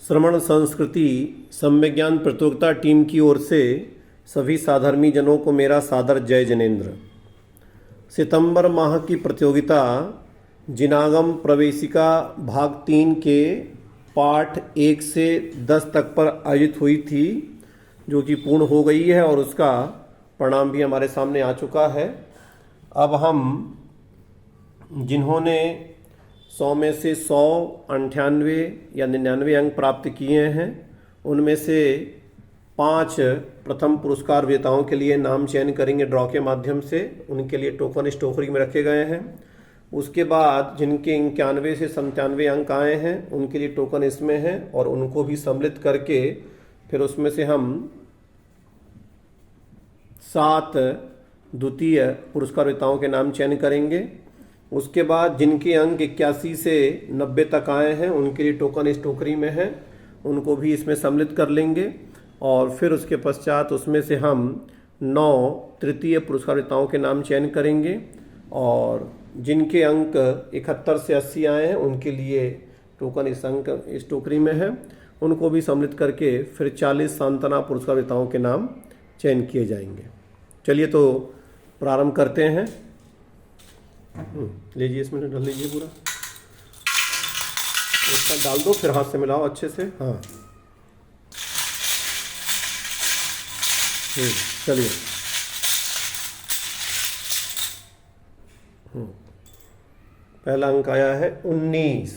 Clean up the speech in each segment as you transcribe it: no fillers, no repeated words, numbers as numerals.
श्रवण संस्कृति सम्यज्ञान प्रतियोगिता टीम की ओर से सभी साधर्मी जनों को मेरा सादर जय जनेन्द्र। सितंबर माह की प्रतियोगिता जिनागम प्रवेशिका भाग 3 के पाठ 1 से 10 तक पर आयोजित हुई थी, जो कि पूर्ण हो गई है और उसका परिणाम भी हमारे सामने आ चुका है। अब हम जिन्होंने 100 में से 100, 98 या 99 अंक प्राप्त किए हैं, उनमें से 5 प्रथम पुरस्कार विजेताओं के लिए नाम चयन करेंगे ड्रॉ के माध्यम से। उनके लिए टोकन इस टोकरी में रखे गए हैं। उसके बाद जिनके 91 से 97 अंक आए हैं, उनके लिए टोकन इसमें हैं और उनको भी सम्मिलित करके फिर उसमें से हम 7 द्वितीय पुरस्कार विजेताओं के नाम चयन करेंगे। उसके बाद जिनके अंक 81 से 90 तक आए हैं, उनके लिए टोकन इस टोकरी में है, उनको भी इसमें सम्मिलित कर लेंगे। और फिर उसके पश्चात उसमें से हम 9 तृतीय पुरस्कार विजेताओं के नाम चयन करेंगे और जिनके अंक 71 से 80 आए हैं, उनके लिए टोकन इस टोकरी में है, उनको भी सम्मिलित करके फिर 40 सांत्वना पुरस्कार विजेताओं के नाम चयन किए जाएंगे। चलिए तो प्रारंभ करते हैं। लीजिए, इसमें डाल लीजिए पूरा, इसका डाल दो, फिर हाथ से मिलाओ अच्छे से। हाँ, चलिए। पहला अंक आया है 19।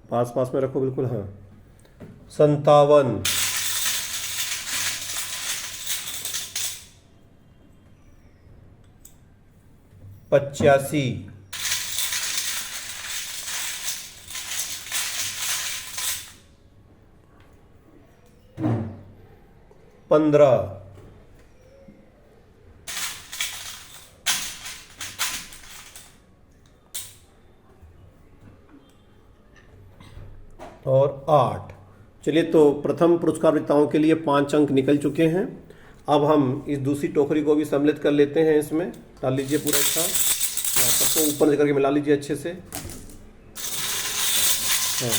पास पास में रखो बिल्कुल। हाँ, 57, 85, 15, 8। चलिए, तो प्रथम पुरस्कार विजेताओं के लिए 5 अंक निकल चुके हैं। अब हम इस दूसरी टोकरी को भी सम्मिलित कर लेते हैं। इसमें डाल लीजिए पूरा एक साथ। सबको ऊपर से करके मिला लीजिए अच्छे से। हाँ,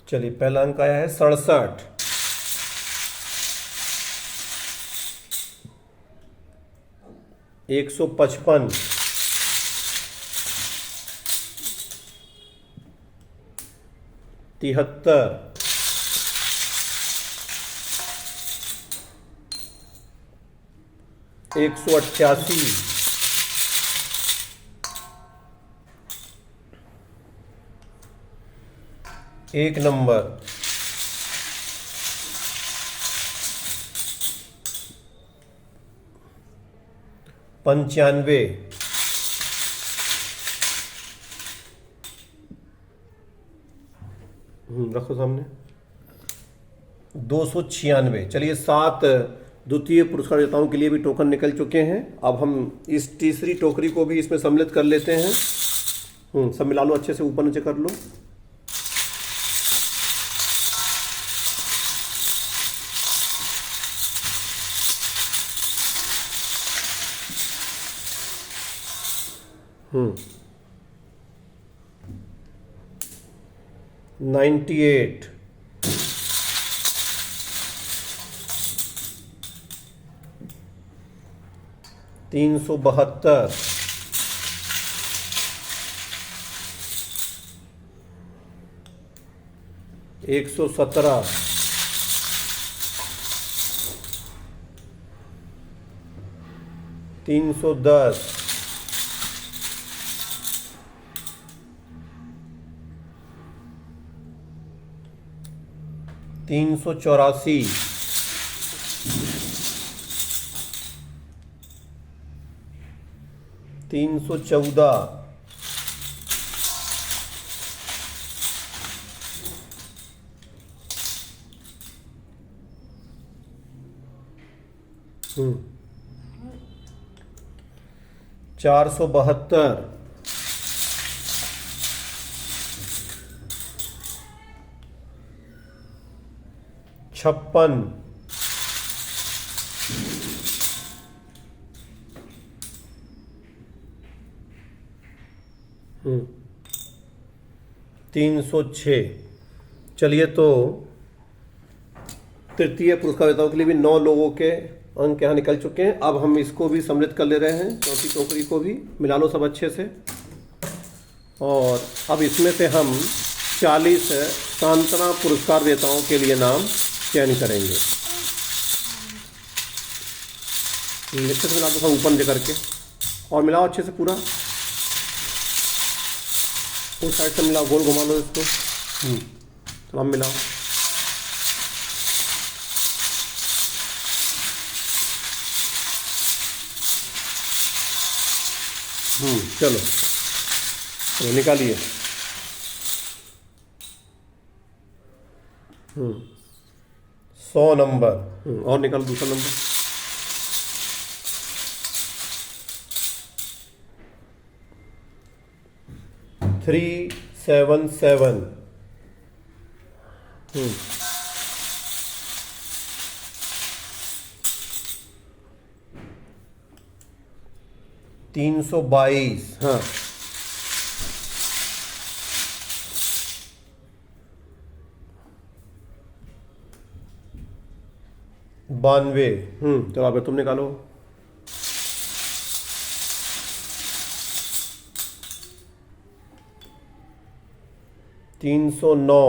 चलिए, पहला अंक आया है 67, 155, 73, 188, 1 नंबर, 95, रखो सामने, 296। चलिए, 7 द्वितीय पुरस्कार विजेताओं के लिए भी टोकन निकल चुके हैं। अब हम इस तीसरी टोकरी को भी इसमें सम्मिलित कर लेते हैं। सब मिला लो अच्छे से, ऊपर नीचे कर लो। हम्म 98, 372, 117, 310, 384, 314, 315, 472, 56, 306। चलिए, तो तृतीय पुरस्कार विजेताओं के लिए भी 9 लोगों के अंक यहाँ निकल चुके हैं। अब हम इसको भी सम्मिलित कर ले रहे हैं, चौथी टोकरी को भी मिला लो सब अच्छे से। और अब इसमें से हम 40 सांत्वना पुरस्कार विजेताओं के लिए नाम चयन करेंगे। अच्छे से मिला दो सब ऊपर लेकर के, और मिलाओ अच्छे से पूरा, उस साइड से मिलाओ, गोल घुमा लो इसको। तो हम मिलाओ। चलो तो निकालिए। 100 नंबर। और निकालो दूसरा नंबर। 377। 322। हाँ, 92। चलो अब तुम निकालो। 309।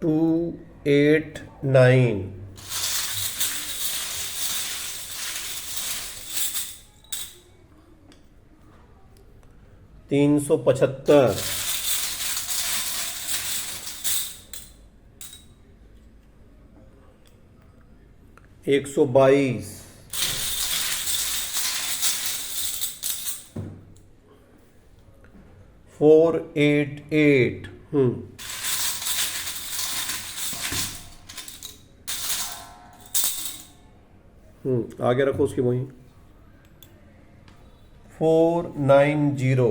289। 375। 122। 488। आगे रखो उसकी वहीं। 490।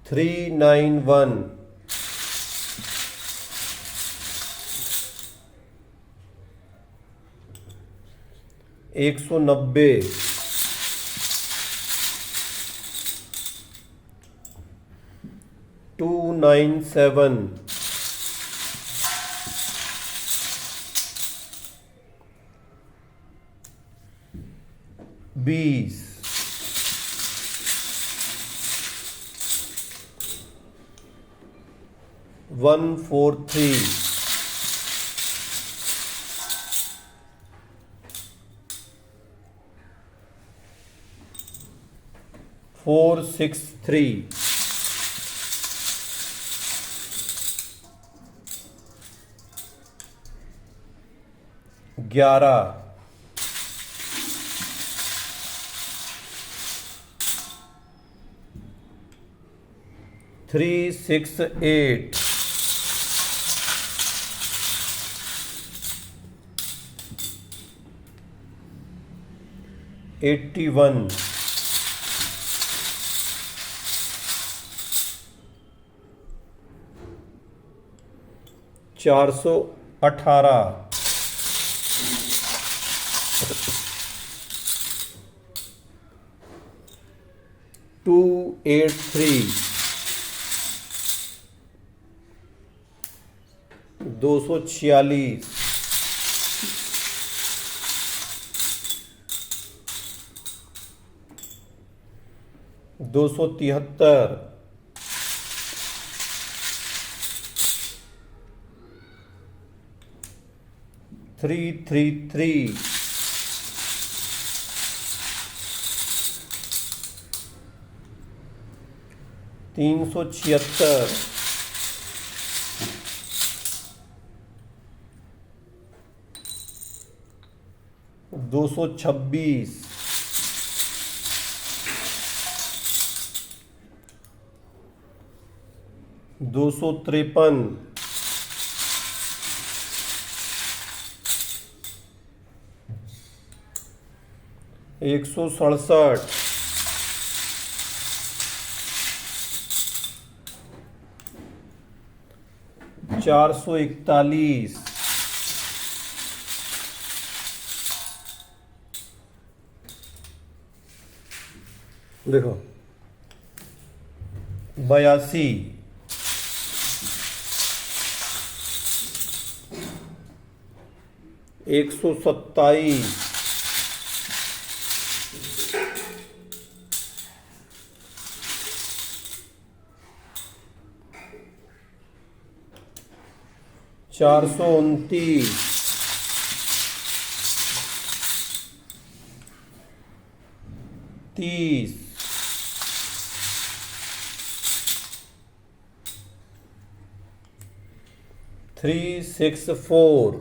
391। 190। 297। 20। 143। 463। 11। 368। 81। 418। 283। 246। 273। 333। 376। 226। 253, 167, 441, 82, 127, 429, 30, 364,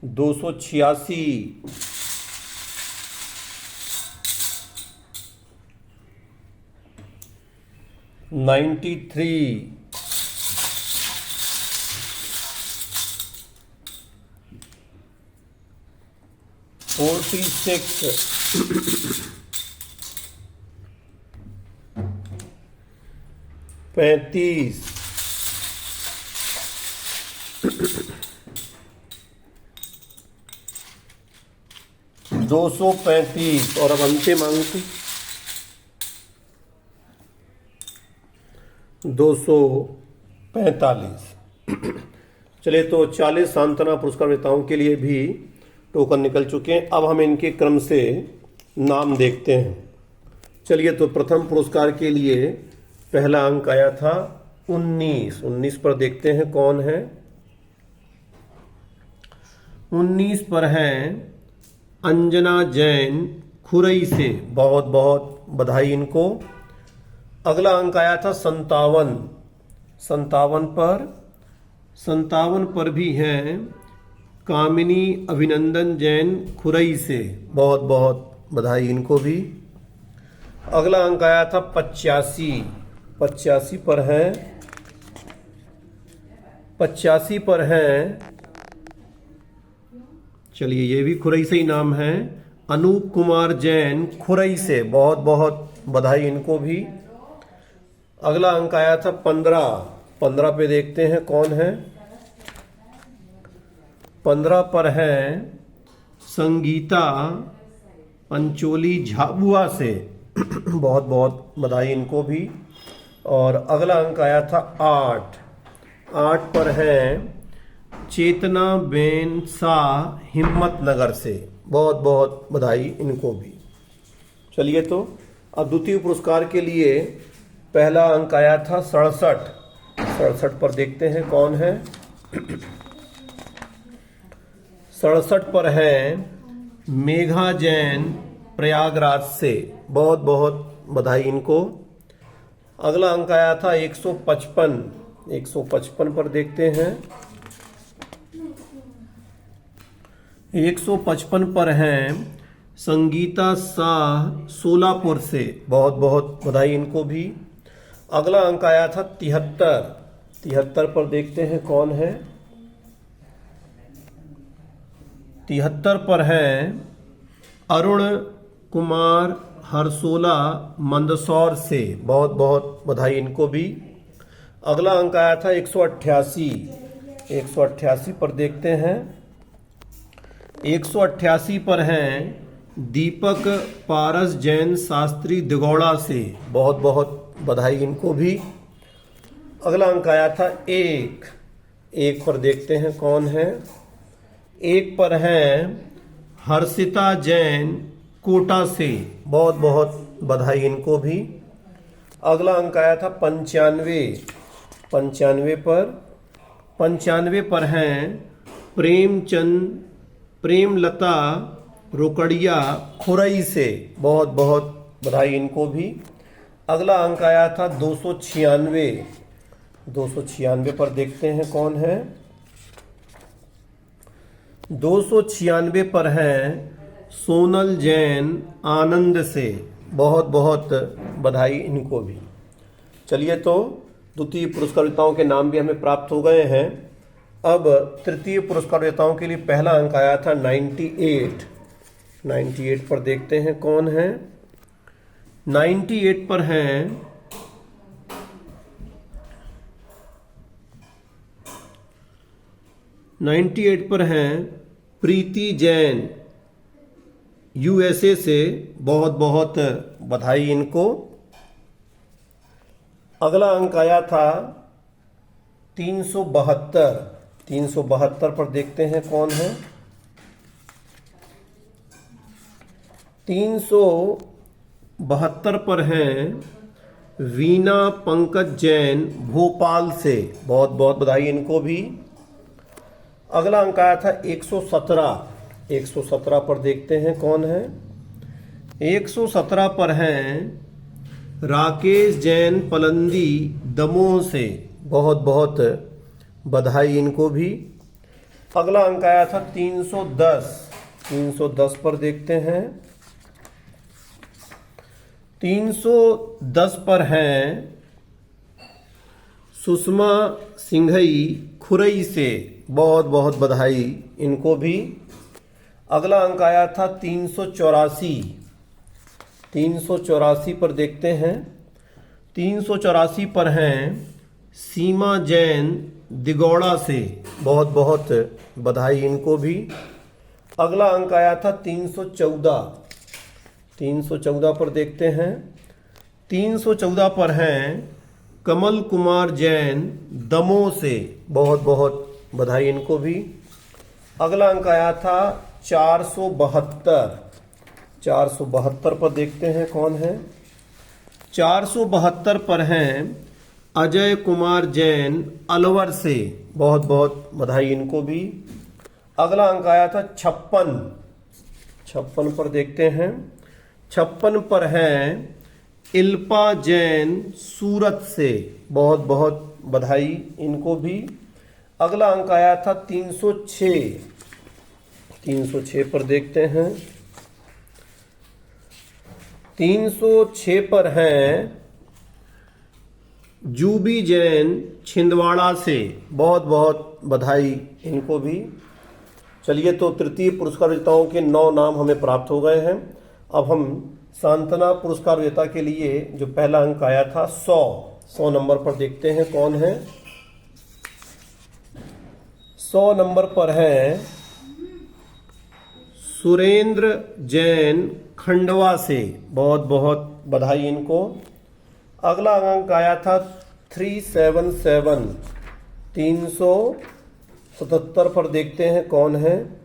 286, 93, 46, 35, 235 और अब अंतिम अंक 245। चलिए, तो 40 सांत्वना पुरस्कार विजेताओं के लिए भी टोकन निकल चुके हैं। अब हम इनके क्रम से नाम देखते हैं। चलिए, तो प्रथम पुरस्कार के लिए पहला अंक आया था 19 पर देखते हैं कौन है। 19 पर हैं अंजना जैन खुरई से, बहुत बहुत बधाई इनको। अगला अंक आया था 57 पर भी हैं कामिनी अभिनंदन जैन खुरई से, बहुत बहुत बधाई इनको भी। अगला अंक आया था 85 पर हैं चलिए, ये भी खुरई से ही नाम है, अनूप कुमार जैन खुरई से, बहुत बहुत बधाई इनको भी। अगला अंक आया था 15 पे देखते हैं कौन है। 15 पर है संगीता पंचोली झाबुआ से, बहुत बहुत बधाई इनको भी। और अगला अंक आया था 8 पर है चेतना बेन शाह हिम्मत नगर से, बहुत बहुत बधाई इनको भी। चलिए, तो अब द्वितीय पुरस्कार के लिए पहला अंक आया था 67 पर देखते हैं कौन है। 67 पर है मेघा जैन प्रयागराज से, बहुत बहुत बधाई इनको। अगला अंक आया था 155 पर देखते हैं। 155 पर हैं संगीता शाह सोलापुर से, बहुत बहुत बधाई इनको भी। अगला अंक आया था 73 पर देखते हैं कौन है। 73 पर हैं अरुण कुमार हरसोला मंदसौर से, बहुत बहुत बधाई इनको भी। अगला अंक आया था 188 पर देखते हैं। 188 पर हैं दीपक पारस जैन शास्त्री दिगौड़ा से, बहुत बहुत बधाई इनको भी। अगला अंक आया था 1 पर देखते हैं कौन है। 1 पर हैं हर्षिता जैन कोटा से, बहुत बहुत बधाई इनको भी। अगला अंक आया था 95 पर हैं प्रेमलता रोकड़िया खुरई से, बहुत बहुत बधाई इनको भी। अगला अंक आया था 296 पर देखते हैं कौन है। 296 पर हैं सोनल जैन आनंद से, बहुत बहुत बधाई इनको भी। चलिए, तो द्वितीय पुरस्कार विजेताओं के नाम भी हमें प्राप्त हो गए हैं। अब तृतीय पुरस्कार विजेताओं के लिए पहला अंक आया था 98। 98 पर देखते हैं कौन है। 98 पर हैं 98 पर हैं प्रीति जैन, यूएसए से, बहुत बहुत बधाई इनको। अगला अंक आया था 372। 372 पर देखते हैं कौन है। 372 पर हैं वीना पंकज जैन, भोपाल से, बहुत बहुत बधाई इनको भी। अगला अंक आया था 117। 117 पर देखते हैं कौन है। 117 पर हैं राकेश जैन पलंदी, दमोह से, बहुत बहुत बधाई इनको भी। अगला अंक आया था 310। 310 पर देखते हैं। 310 पर हैं सुषमा सिंघई, खुरई से, बहुत बहुत बधाई इनको भी। अगला अंक आया था 384। 384 पर देखते हैं। 384 पर हैं सीमा जैन, दिगौड़ा से, बहुत बहुत बधाई इनको भी। अगला अंक आया था 314। 314 पर देखते हैं। 314 पर हैं कमल कुमार जैन, दमोह से, बहुत बहुत बधाई इनको भी। अगला अंक आया था 472। 472 पर देखते हैं कौन है। 472 पर हैं अजय कुमार जैन, अलवर से, बहुत बहुत बधाई इनको भी। अगला अंक आया था 56। 56 पर देखते हैं। 56 पर हैं इल्पा जैन, सूरत से, बहुत बहुत बधाई इनको भी। अगला अंक आया था 306। 306 पर देखते हैं। 306 पर हैं जूबी जैन, छिंदवाड़ा से, बहुत बहुत बधाई इनको भी। चलिए, तो तृतीय पुरस्कार विजेताओं के 9 नाम हमें प्राप्त हो गए हैं। अब हम सांत्वना पुरस्कार विजेता के लिए जो पहला अंक आया था 100 नंबर पर देखते हैं कौन है। 100 नंबर पर है सुरेंद्र जैन, खंडवा से, बहुत बहुत बधाई इनको। अगला अंक आया था 377। 377 पर देखते हैं कौन है।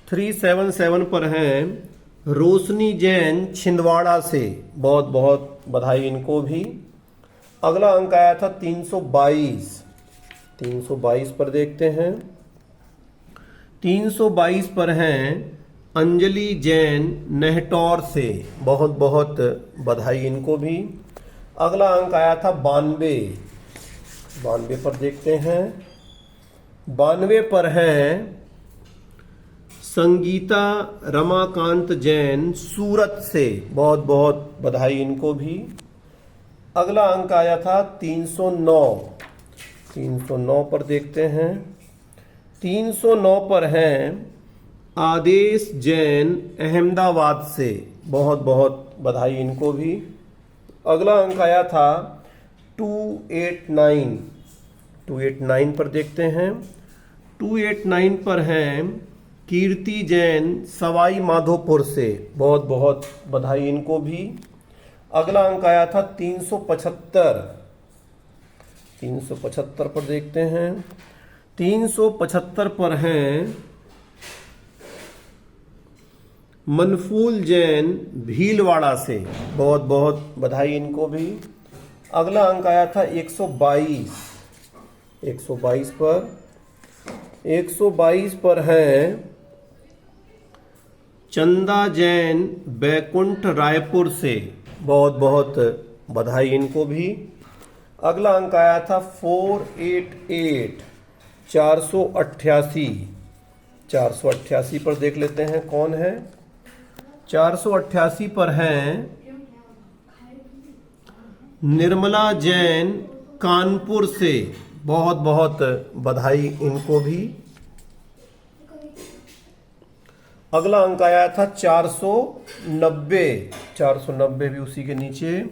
377 पर हैं रोशनी जैन, छिंदवाड़ा से, बहुत बहुत बधाई इनको भी। अगला अंक आया था 322। 322 पर देखते हैं। 322 पर हैं अंजलि जैन, नेहटौर से, बहुत बहुत बधाई इनको भी। अगला अंक आया था 92। 92 पर देखते हैं। 92 पर हैं संगीता रमाकांत जैन, सूरत से, बहुत बहुत बधाई इनको भी। अगला अंक आया था 309। 309 पर देखते हैं। 309 पर हैं आदेश जैन, अहमदाबाद से, बहुत बहुत बधाई इनको भी। अगला अंक आया था 289। 289 पर देखते हैं। 289 पर हैं कीर्ति जैन, सवाई माधोपुर से, बहुत बहुत बधाई इनको भी। अगला अंक आया था 375। 375 पर देखते हैं। 375 पर हैं मनफूल जैन, भीलवाड़ा से, बहुत बहुत बधाई इनको भी। अगला अंक आया था 122। 122 पर 122 पर हैं चंदा जैन, बैकुंठ रायपुर से, बहुत बहुत बधाई इनको भी। अगला अंक आया था 488। 488 488 पर देख लेते हैं कौन है। 488 पर हैं निर्मला जैन कानपुर से, बहुत बहुत बधाई इनको भी। अगला अंक आया था 490, 490 भी उसी के नीचे।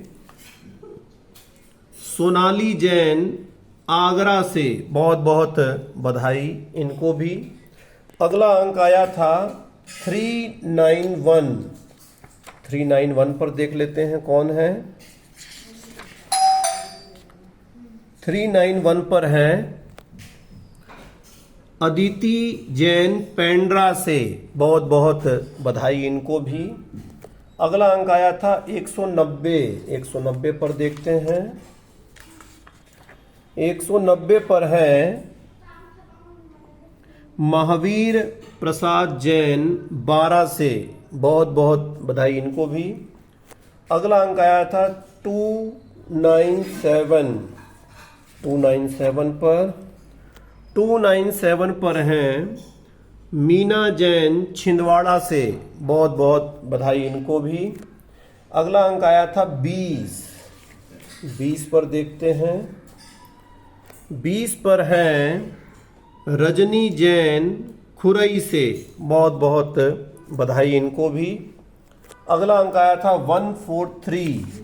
सोनाली जैन आगरा से, बहुत बहुत बधाई इनको भी। अगला अंक आया था 391, 391 पर देख लेते हैं कौन है। 391 पर है अदिति जैन पेंड्रा से, बहुत बहुत बधाई इनको भी। अगला अंक आया था 190, 190 पर देखते हैं। 190 पर है महावीर प्रसाद जैन 12 से, बहुत बहुत बधाई इनको भी। अगला अंक आया था 297, 297 पर। 297 पर हैं मीना जैन छिंदवाड़ा से, बहुत बहुत बधाई इनको भी। अगला अंक आया था 20, 20 पर देखते हैं। 20 पर हैं रजनी जैन खुरई से, बहुत बहुत बधाई इनको भी। अगला अंक आया था 143,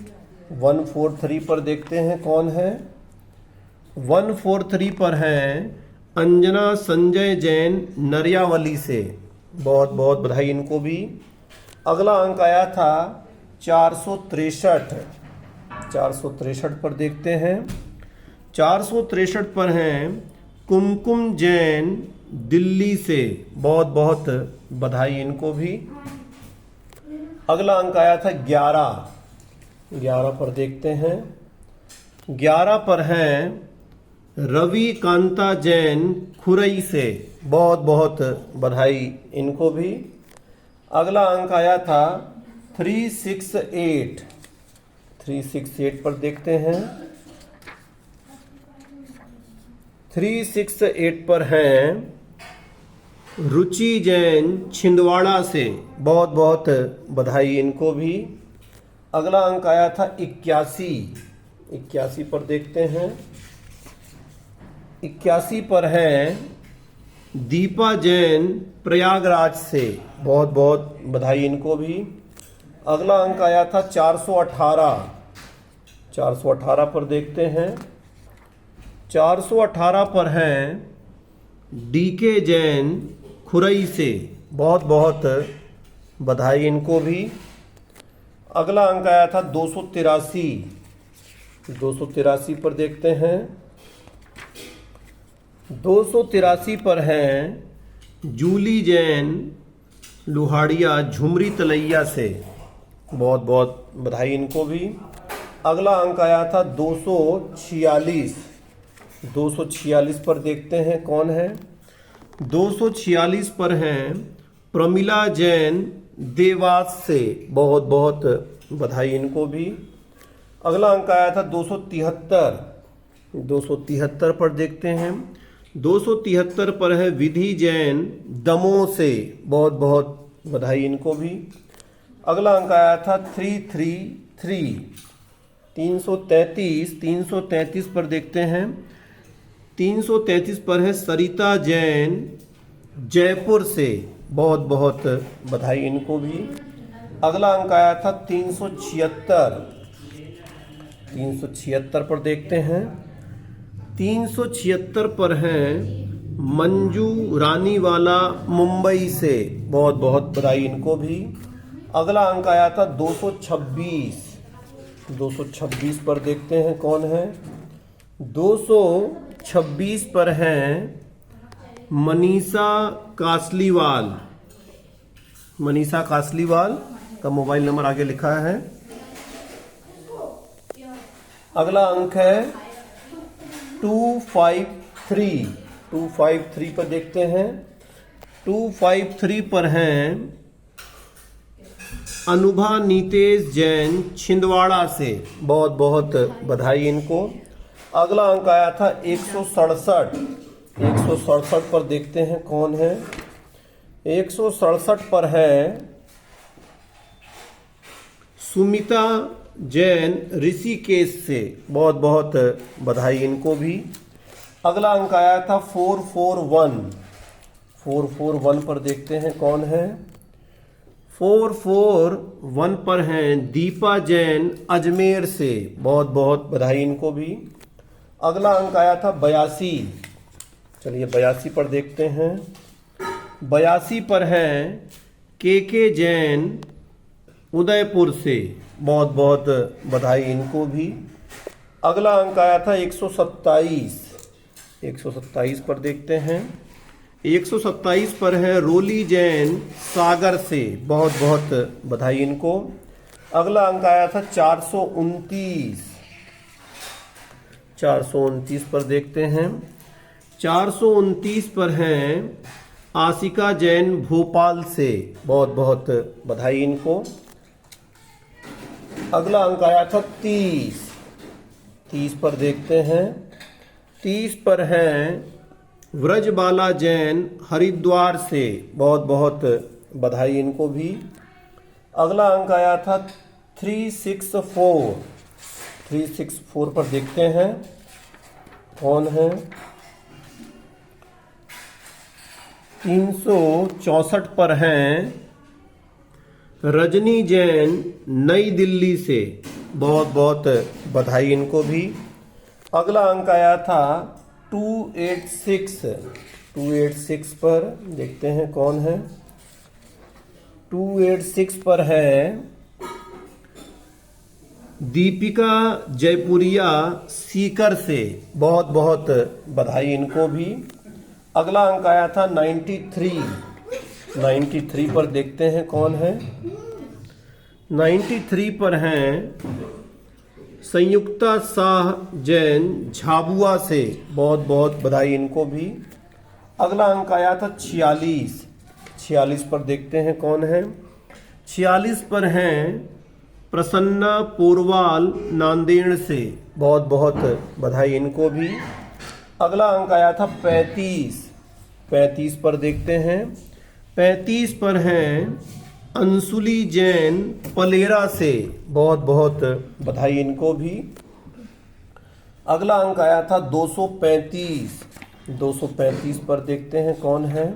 143 पर देखते हैं कौन है। 143 पर हैं अंजना संजय जैन नरियावली से, बहुत बहुत बधाई इनको भी। अगला अंक आया था 463, 463 पर देखते हैं। 463 पर हैं कुमकुम जैन दिल्ली से, बहुत बहुत बधाई इनको भी। अगला अंक आया था 11, 11 पर देखते हैं। 11 पर हैं रवि कांता जैन खुरई से, बहुत बहुत बधाई इनको भी। अगला अंक आया था 368, 368 पर देखते हैं। 368 पर हैं रुचि जैन छिंदवाड़ा से, बहुत बहुत बधाई इनको भी। अगला अंक आया था 81, 81 पर देखते हैं। 81 पर हैं दीपा जैन प्रयागराज से, बहुत बहुत बधाई इनको भी। अगला अंक आया था 418, 418 पर देखते हैं। 418 पर हैं डीके जैन खुरई से, बहुत बहुत बधाई इनको भी। अगला अंक आया था 283, 283 पर देखते हैं। 283 पर हैं जूली जैन लुहाड़िया झुमरी तलैया से, बहुत बहुत बधाई इनको भी। अगला अंक आया था 246, 246 पर देखते हैं कौन है। 246 पर हैं प्रमिला जैन देवास से, बहुत बहुत बधाई इनको भी। अगला अंक आया था 273, 273 पर देखते हैं। 273 पर है विधि जैन दमोह से, बहुत बहुत बधाई इनको भी। अगला अंक आया था 333, 333, 333 पर देखते हैं। 333 पर है सरिता जैन जयपुर से, बहुत बहुत बधाई इनको भी। अगला अंक आया था 376, 376 पर देखते हैं। 376 पर हैं मंजू रानीवाला मुंबई से, बहुत बहुत बधाई इनको भी। अगला अंक आया था 226, 226 पर देखते हैं कौन है। 226 पर हैं मनीषा कासलीवाल, मनीषा कासलीवाल का मोबाइल नंबर आगे लिखा है। अगला अंक है 253, 253 पर देखते हैं। 253 पर हैं अनुभा नीतेश जैन छिंदवाड़ा से, बहुत बहुत बधाई इनको। अगला अंक आया था 167, 167 पर देखते हैं कौन है। 167 पर है सुमिता जैन ऋषिकेश से, बहुत बहुत बधाई इनको भी। अगला अंक आया था 441 पर देखते हैं कौन है। 441 पर हैं दीपा जैन अजमेर से, बहुत बहुत बधाई इनको भी। अगला अंक आया था 82, चलिए 82 पर देखते हैं। 82 पर हैं के जैन उदयपुर से, बहुत बहुत बधाई इनको भी। अगला अंक आया था 127 पर देखते हैं। 127 पर है रोली जैन सागर से, बहुत बहुत बधाई इनको। अगला अंक आया था 429 पर देखते हैं। 429 पर हैं आशिका जैन भोपाल से, बहुत बहुत बधाई इनको। अगला अंक आया था 30 पर देखते हैं। 30 पर हैं व्रजबाला जैन हरिद्वार से, बहुत बहुत बधाई इनको भी। अगला अंक आया था 364 पर देखते हैं कौन है। 364 पर हैं रजनी जैन नई दिल्ली से, बहुत बहुत बधाई इनको भी। अगला अंक आया था 286 पर देखते हैं कौन है। 286 पर है दीपिका जयपुरिया सीकर से, बहुत बहुत बधाई इनको भी। अगला अंक आया था 93 पर देखते हैं कौन है। 93 पर हैं संयुक्ता शाह जैन झाबुआ से, बहुत बहुत बधाई इनको भी। अगला अंक आया था 46 पर देखते हैं कौन है। 46 पर हैं प्रसन्ना पोरवाल नांदेड़ से, बहुत बहुत बधाई इनको भी। अगला अंक आया था 35 पर देखते हैं। 35 पर हैं अंशुली जैन पलेरा से, बहुत बहुत बधाई इनको भी। अगला अंक आया था 235 पर देखते हैं कौन है।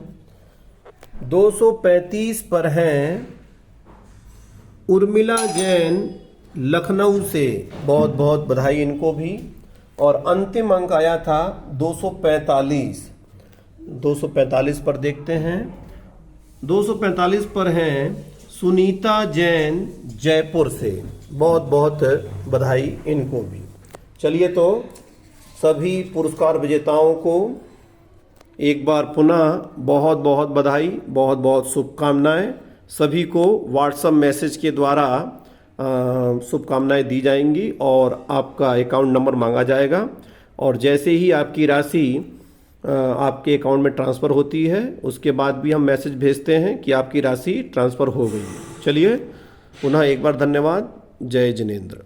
235 पर हैं उर्मिला जैन लखनऊ से, बहुत बहुत बधाई इनको भी। और अंतिम अंक आया था 245 पर देखते हैं। 245 पर हैं सुनीता जैन जयपुर से, बहुत बहुत बधाई इनको भी। चलिए तो सभी पुरस्कार विजेताओं को एक बार पुनः बहुत बहुत बधाई, बहुत बहुत शुभकामनाएं। सभी को व्हाट्सएप मैसेज के द्वारा शुभकामनाएं दी जाएंगी और आपका अकाउंट नंबर मांगा जाएगा। और जैसे ही आपकी राशि आपके अकाउंट में ट्रांसफ़र होती है उसके बाद भी हम मैसेज भेजते हैं कि आपकी राशि ट्रांसफ़र हो गई है। चलिए पुनः एक बार धन्यवाद। जय जिनेंद्र।